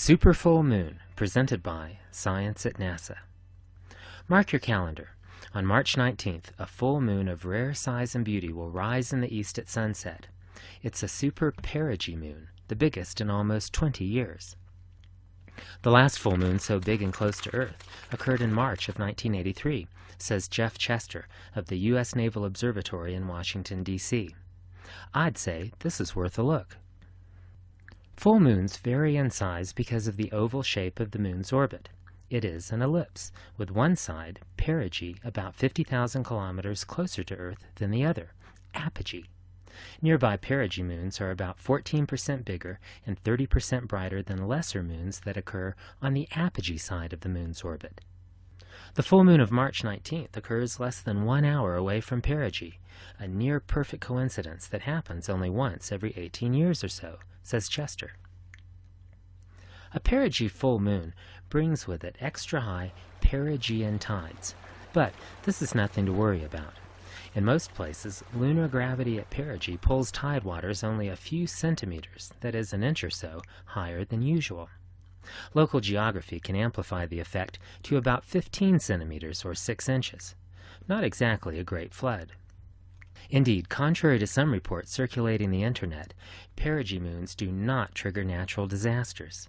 Super Full Moon, presented by Science at NASA. Mark your calendar. On March 19th, a full moon of rare size and beauty will rise in the east at sunset. It's a super perigee moon, the biggest in almost 20 years. The last full moon so big and close to Earth occurred in March of 1983, says Jeff Chester of the U.S. Naval Observatory in Washington, D.C. I'd say this is worth a look. Full moons vary in size because of the oval shape of the moon's orbit. It is an ellipse, with one side, perigee, about 50,000 kilometers closer to Earth than the other, apogee. Nearby perigee moons are about 14% bigger and 30% brighter than lesser moons that occur on the apogee side of the moon's orbit. The full moon of March 19th occurs less than 1 hour away from perigee, a near-perfect coincidence that happens only once every 18 years or so, says Chester. A perigee full moon brings with it extra-high perigean tides, but this is nothing to worry about. In most places, lunar gravity at perigee pulls tide waters only a few centimeters, that is an inch or so, higher than usual. Local geography can amplify the effect to about 15 centimeters or 6 inches. Not exactly a great flood. Indeed, contrary to some reports circulating the internet, perigee moons do not trigger natural disasters.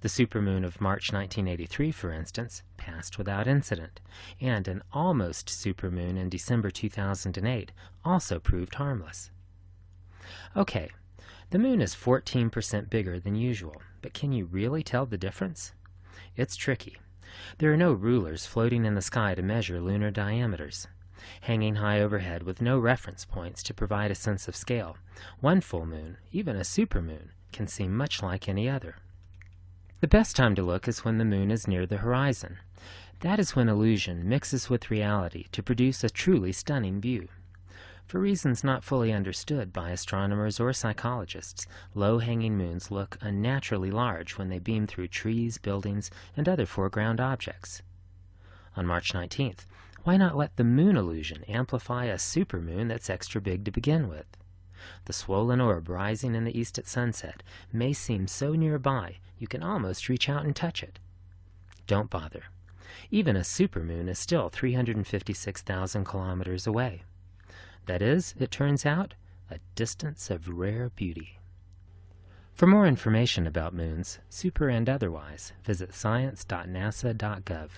The supermoon of March 1983, for instance, passed without incident, and an almost supermoon in December 2008 also proved harmless. Okay, the moon is 14% bigger than usual, but can you really tell the difference? It's tricky. There are no rulers floating in the sky to measure lunar diameters. Hanging high overhead with no reference points to provide a sense of scale, one full moon, even a supermoon, can seem much like any other. The best time to look is when the moon is near the horizon. That is when illusion mixes with reality to produce a truly stunning view. For reasons not fully understood by astronomers or psychologists, low-hanging moons look unnaturally large when they beam through trees, buildings, and other foreground objects. On March 19th, why not let the moon illusion amplify a supermoon that's extra big to begin with? The swollen orb rising in the east at sunset may seem so nearby you can almost reach out and touch it. Don't bother. Even a supermoon is still 356,000 kilometers away. That is, it turns out, a distance of rare beauty. For more information about moons, super and otherwise, visit science.nasa.gov.